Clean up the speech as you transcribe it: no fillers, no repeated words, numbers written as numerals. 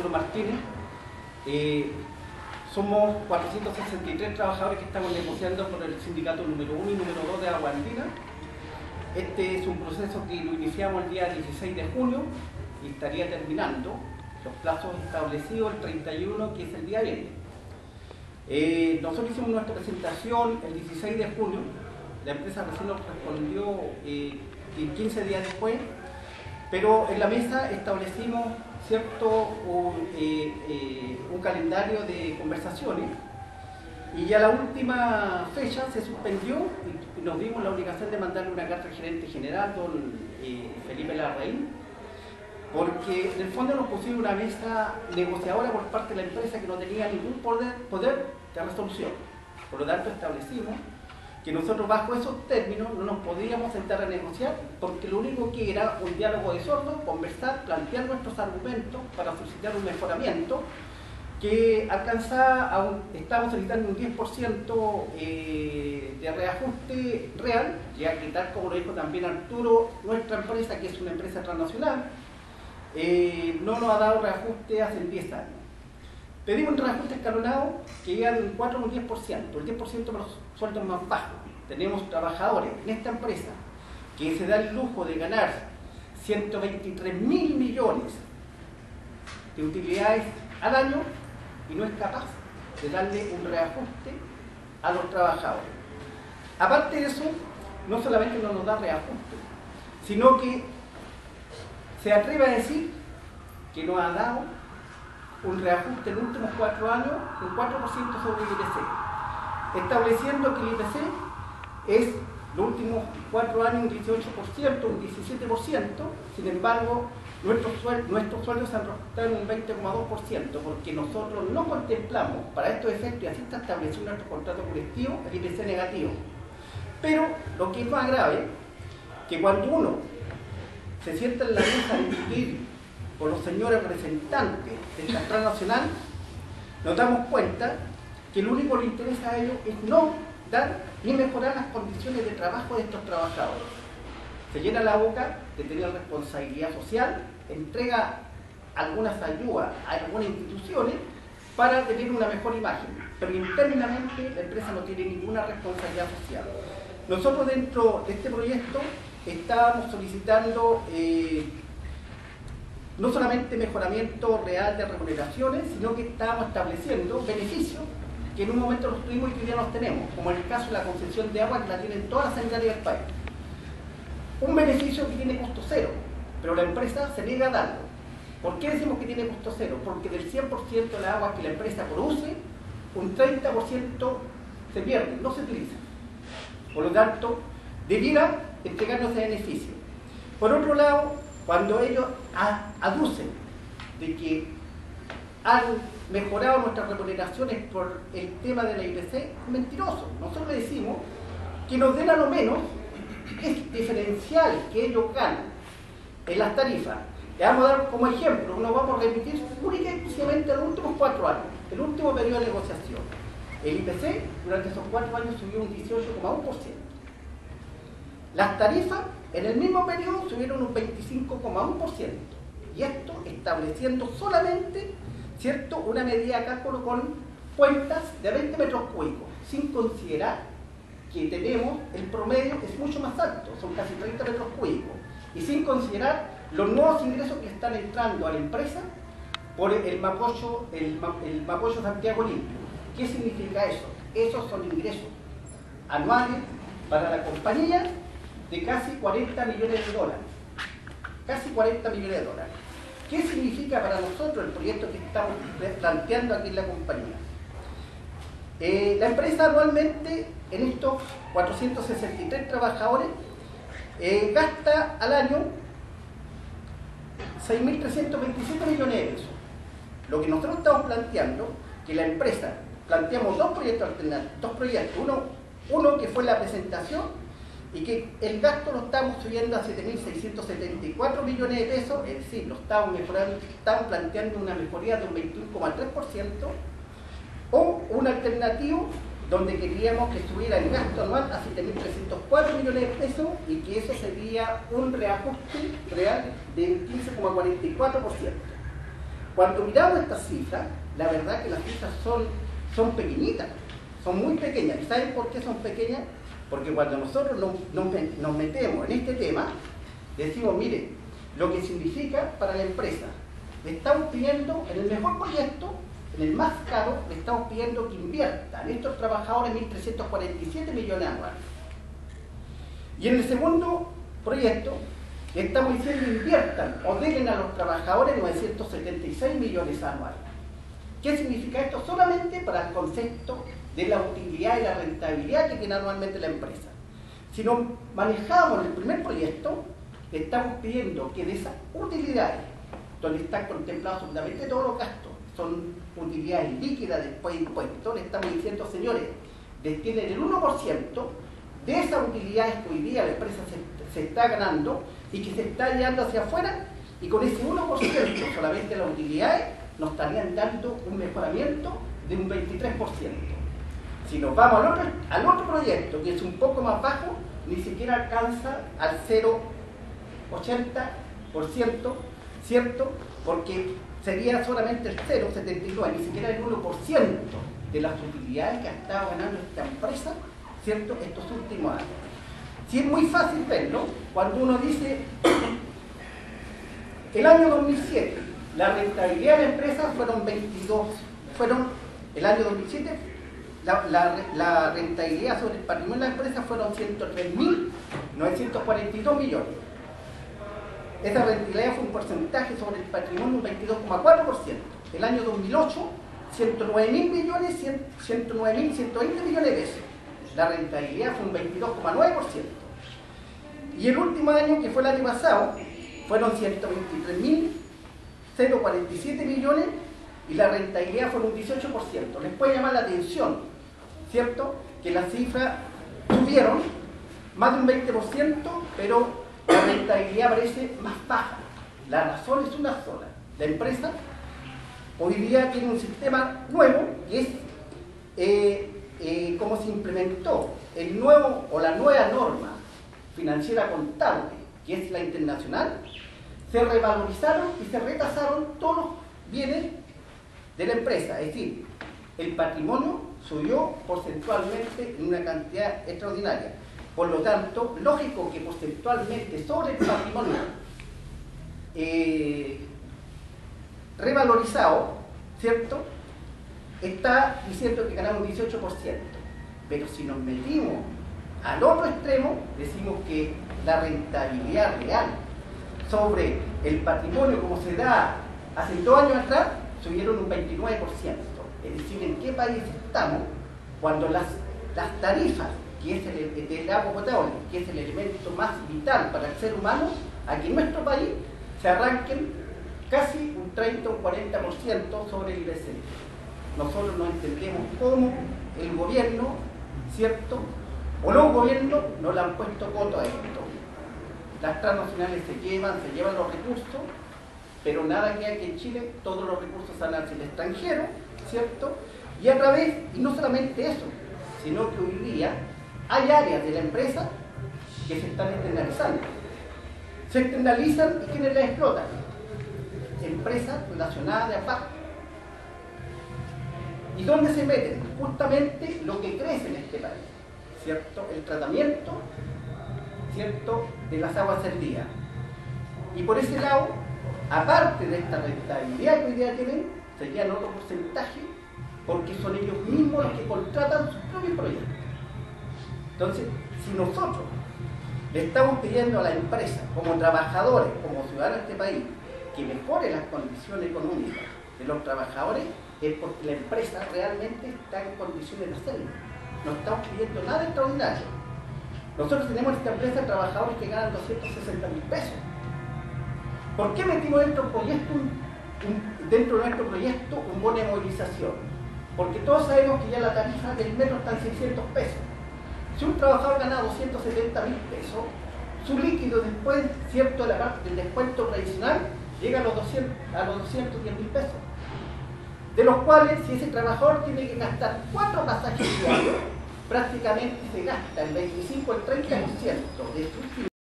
Arturo Martínez. Somos 463 trabajadores que estamos negociando por el sindicato número 1 y número 2 de Agua Andina. Este es un proceso que lo iniciamos el día 16 de junio y estaría terminando los plazos establecidos el 31, que es el día viernes. Nosotros hicimos nuestra presentación el 16 de junio, la empresa recién nos respondió 15 días después, pero en la mesa establecimos un calendario de conversaciones y ya la última fecha se suspendió y nos dimos la obligación de mandarle una carta al gerente general, don Felipe Larraín, porque en el fondo nos pusieron una mesa negociadora por parte de la empresa que no tenía ningún poder de resolución. Por lo tanto establecimos que nosotros bajo esos términos no nos podíamos sentar a negociar, porque lo único que era un diálogo de sordos, conversar, plantear nuestros argumentos para suscitar un mejoramiento que alcanzaba estábamos solicitando un 10% de reajuste real, ya que tal como lo dijo también Arturo, nuestra empresa, que es una empresa transnacional, no nos ha dado reajuste hace 10 años. Pedimos un reajuste escalonado que llega de un 4 o un 10%, el 10% para los sueldos más bajos. Tenemos trabajadores en esta empresa que se da el lujo de ganar 123.000 millones de utilidades al año y no es capaz de darle un reajuste a los trabajadores. Aparte de eso, no solamente no nos da reajuste, sino que se atreve a decir que nos ha dado un reajuste en los últimos 4 años, un 4% sobre el IPC, estableciendo que el IPC es los últimos 4 años un 18%, un 17%, sin embargo, nuestros sueldos se han reajustado en un 20,2%, porque nosotros no contemplamos para estos efectos, y así está establecido en nuestro contrato colectivo, el IPC negativo. Pero lo que es más grave, que cuando uno se sienta en la mesa a discutir con los señores representantes del Central Nacional, nos damos cuenta que lo único que les interesa a ellos es no dar ni mejorar las condiciones de trabajo de estos trabajadores. Se llena la boca de tener responsabilidad social, entrega algunas ayudas a algunas instituciones para tener una mejor imagen, pero internamente la empresa no tiene ninguna responsabilidad social. Nosotros dentro de este proyecto estábamos solicitando no solamente mejoramiento real de remuneraciones, sino que estábamos estableciendo beneficios que en un momento los tuvimos y que hoy día los tenemos, como en el caso de la concesión de agua, que la tienen todas las sanitarias del país. Un beneficio que tiene costo cero, pero la empresa se niega a darlo. ¿Por qué decimos que tiene costo cero? Porque del 100% de la agua que la empresa produce, un 30% se pierde, no se utiliza. Por lo tanto, debiera entregarnos ese beneficio. Por otro lado, cuando ellos aducen de que han mejorado nuestras remuneraciones por el tema de la IPC, es mentiroso. Nosotros le decimos que nos den a lo menos el diferencial que ellos ganan en las tarifas. Le vamos a dar como ejemplo, nos vamos a remitir única y exclusivamente a los últimos 4 años, el último periodo de negociación. El IPC durante esos 4 años subió un 18,1%. Las tarifas en el mismo periodo subieron un 25,1%. Y esto estableciendo solamente, ¿cierto?, una medida de cálculo con cuentas de 20 metros cúbicos, sin considerar que tenemos el promedio que es mucho más alto, son casi 30 metros cúbicos, y sin considerar los nuevos ingresos que están entrando a la empresa por el Mapocho Santiago Limpio. ¿Qué significa eso? Esos son ingresos anuales para la compañía de casi 40 millones de dólares. Casi 40 millones de dólares. ¿Qué significa para nosotros el proyecto que estamos planteando aquí en la compañía? La empresa anualmente, en estos 463 trabajadores, gasta al año 6.327 millones de pesos. Lo que nosotros estamos planteando, que la empresa, planteamos dos proyectos alternativos, uno que fue la presentación, y que el gasto lo estamos subiendo a 7.674 millones de pesos, es decir, lo estamos mejorando, estamos planteando una mejoría de un 21,3%, o un alternativo donde queríamos que subiera el gasto anual a 7.304 millones de pesos y que eso sería un reajuste real del 15,44%. Cuando miramos estas cifras, la verdad que las cifras son pequeñitas, son muy pequeñas. ¿Y saben por qué son pequeñas? Porque cuando nosotros nos metemos en este tema, decimos, mire, lo que significa para la empresa, le estamos pidiendo en el mejor proyecto, en el más caro, le estamos pidiendo que inviertan estos trabajadores 1.347 millones anuales. Y en el segundo proyecto, le estamos diciendo inviertan o den a los trabajadores 976 millones anuales. ¿Qué significa esto? Solamente para el concepto de la utilidad y la rentabilidad que tiene anualmente la empresa. Si nos manejamos en el primer proyecto, le estamos pidiendo que de esas utilidades, donde están contemplados absolutamente todos los gastos, son utilidades líquidas después de impuestos, le estamos diciendo, señores, destinen el 1% de esas utilidades que hoy día la empresa se está ganando y que se está llevando hacia afuera, y con ese 1% solamente las utilidades nos estarían dando un mejoramiento de un 23%. Si nos vamos al otro proyecto, que es un poco más bajo, ni siquiera alcanza al 0,80%, ¿cierto? Porque sería solamente el 0,79, ni siquiera el 1% de las utilidades que ha estado ganando esta empresa, ¿cierto?, estos últimos años. Sí, es muy fácil verlo cuando uno dice, el año 2007, la rentabilidad de la empresa el año 2007, la rentabilidad sobre el patrimonio de la empresa fueron 103.942 millones. Esa rentabilidad fue un porcentaje sobre el patrimonio un 22,4%. El año 2008, 109.120 millones de pesos. La rentabilidad fue un 22,9%. Y el último año, que fue el año pasado, fueron 123.047 millones y la rentabilidad fue un 18%. Les puede llamar la atención, ¿cierto?, que las cifras subieron más de un 20%, pero la rentabilidad parece más baja. La razón es una sola. La empresa hoy día tiene un sistema nuevo, que es como se implementó el nuevo o la nueva norma financiera contable, que es la internacional. Se revalorizaron y se retasaron todos los bienes de la empresa, es decir, el patrimonio subió porcentualmente en una cantidad extraordinaria. Por lo tanto, lógico que porcentualmente sobre el patrimonio revalorizado, ¿cierto?, está diciendo que ganamos un 18%. Pero si nos metimos al otro extremo, decimos que la rentabilidad real sobre el patrimonio como se da hace 2 años atrás, subieron un 29%. Es decir, ¿en qué país estamos cuando las tarifas, que es el agua potable, que es el elemento más vital para el ser humano, aquí en nuestro país se arranquen casi un 30 o un 40% sobre el IPC? Nosotros no entendemos cómo el gobierno, ¿cierto?, o los gobiernos no le han puesto coto a esto. Las transnacionales se llevan los recursos, pero nada queda que en Chile todos los recursos salen hacia el extranjero, ¿cierto? Y a través, y no solamente eso, sino que hoy día hay áreas de la empresa que se están externalizando. Se externalizan y ¿quiénes las explotan? Empresas relacionadas de aparte. ¿Y dónde se meten? Justamente lo que crece en este país, ¿cierto? El tratamiento, ¿cierto?, de las aguas servidas. Y por ese lado, aparte de esta rentabilidad que hoy día tienen, se llevan otro porcentaje porque son ellos mismos los que contratan sus propios proyectos. Entonces, si nosotros le estamos pidiendo a la empresa, como trabajadores, como ciudadanos de este país, que mejore las condiciones económicas de los trabajadores, es porque la empresa realmente está en condiciones de hacerlo. No estamos pidiendo nada extraordinario. Nosotros tenemos en esta empresa trabajadores que ganan 260.000 pesos. ¿Por qué metimos dentro de nuestro proyecto un bono de movilización? Porque todos sabemos que ya la tarifa del metro está en 600 pesos. Si un trabajador gana 270.000 pesos, su líquido después, ¿cierto?, de la parte del descuento tradicional, llega a los 210.000 pesos. De los cuales, si ese trabajador tiene que gastar 4 pasajes diarios, prácticamente se gasta el 25 al 30% de su